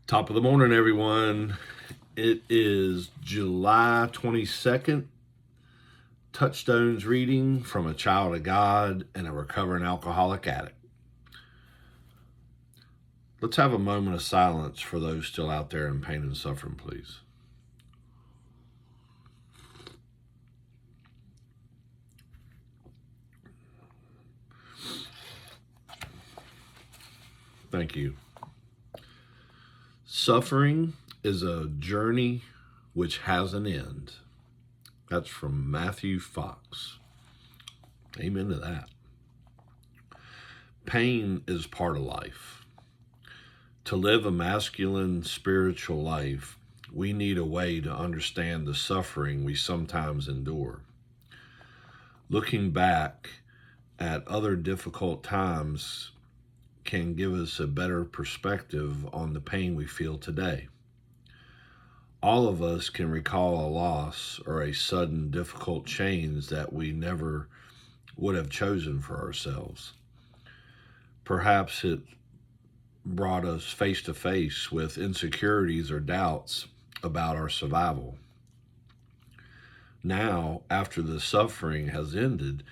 Top of the morning, everyone. It is July 22nd. Touchstones reading from a child of God and a recovering alcoholic addict. Let's have a moment of silence for those still out there in pain and suffering, please. Thank you. Suffering is a journey which has an end. That's from Matthew Fox. Amen to that. Pain is part of life. To live a masculine, spiritual life, we need a way to understand the suffering we sometimes endure. Looking back at other difficult times can give us a better perspective on the pain we feel today. All of us can recall a loss or a sudden difficult change that we never would have chosen for ourselves. Perhaps it brought us face to face with insecurities or doubts about our survival. Now, after the suffering has ended,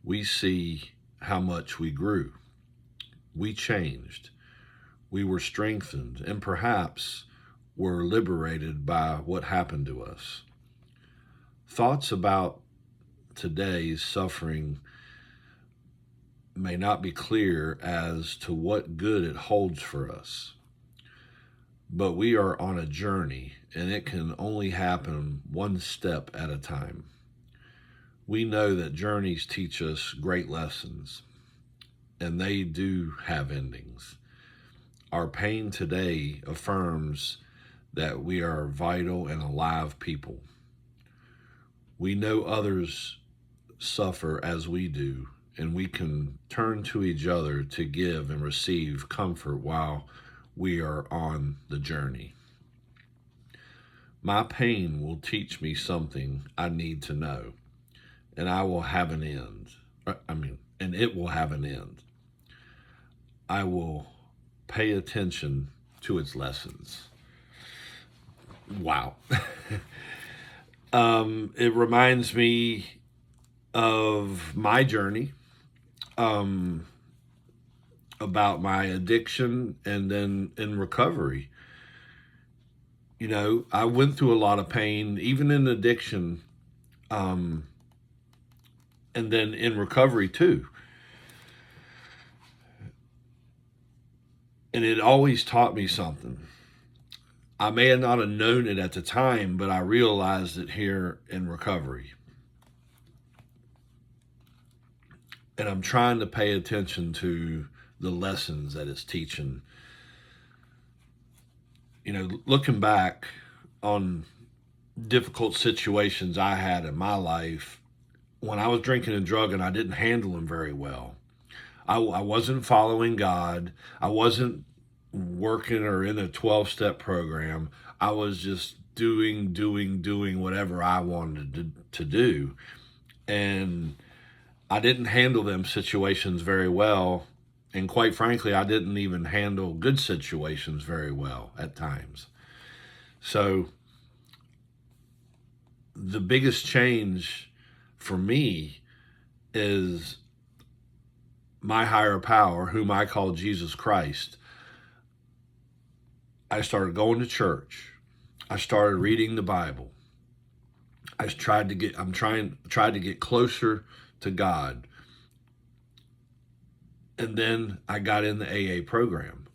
we see how much we grew. We changed, we were strengthened, and perhaps were liberated by what happened to us. Thoughts about today's suffering may not be clear as to what good it holds for us, but we are on a journey, and it can only happen one step at a time. We know that journeys teach us great lessons, and they do have endings. Our pain today affirms that we are vital and alive people. We know others suffer as we do, and we can turn to each other to give and receive comfort while we are on the journey. My pain will teach me something I need to know, and I will have an end. And it will have an end. I will pay attention to its lessons. Wow. It reminds me of my journey, about my addiction and then in recovery. You know, I went through a lot of pain, even in addiction, and then in recovery too. And it always taught me something. I may have not have known it at the time, but I realized it here in recovery. And I'm trying to pay attention to the lessons that it's teaching. You know, looking back on difficult situations I had in my life, when I was drinking and drugging, I didn't handle them very well. I wasn't following God. I wasn't working or in a 12-step program. I was just doing whatever I wanted to do. And I didn't handle them situations very well. And quite frankly, I didn't even handle good situations very well at times. So the biggest change for me is my higher power, whom I call Jesus Christ. I started going to church. I started reading the Bible. I tried to get closer to God. And then I got in the AA program.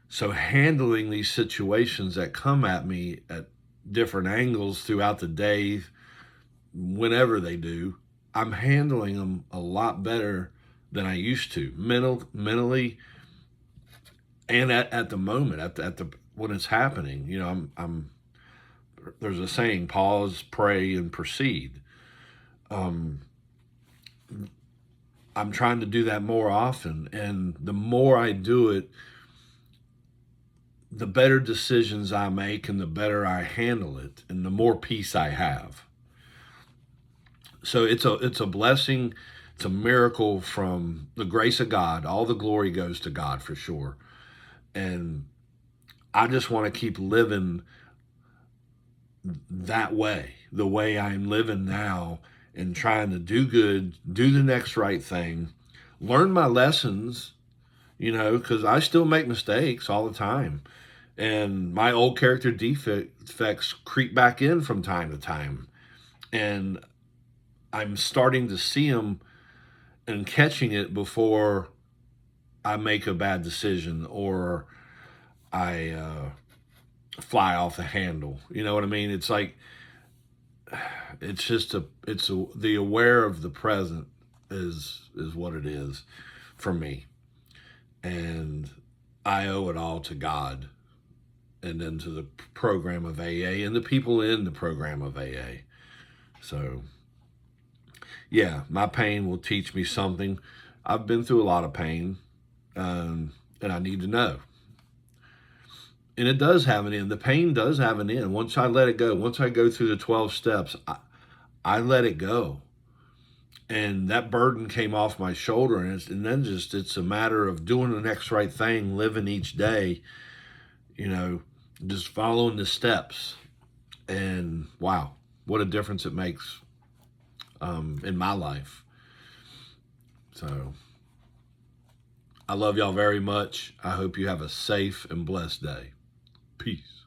So handling these situations that come at me at different angles throughout the day, whenever they do, I'm handling them a lot better than I used to, mentally, and at the moment, at the when it's happening. You know, I'm there's a saying: pause, pray, and proceed. I'm trying to do that more often, and the more I do it, the better decisions I make, and the better I handle it, and the more peace I have. So it's a blessing. It's a miracle from the grace of God. All the glory goes to God for sure. And I just want to keep living that way, the way I'm living now, and trying to do good, do the next right thing, learn my lessons, because I still make mistakes all the time. And my old character defects creep back in from time to time. And I'm starting to see them and catching it before I make a bad decision or I fly off the handle. You know what I mean? It's like it's just the aware of the present is what it is for me, and I owe it all to God, and then to the program of AA and the people in the program of AA. So yeah, my pain will teach me something. I've been through a lot of pain, and I need to know. And it does have an end. The pain does have an end. Once I let it go, once I go through the 12 steps, I let it go. And that burden came off my shoulder. And then it's a matter of doing the next right thing, living each day, you know, just following the steps. And wow, what a difference it makes in my life. So I love y'all very much. I hope you have a safe and blessed day. Peace.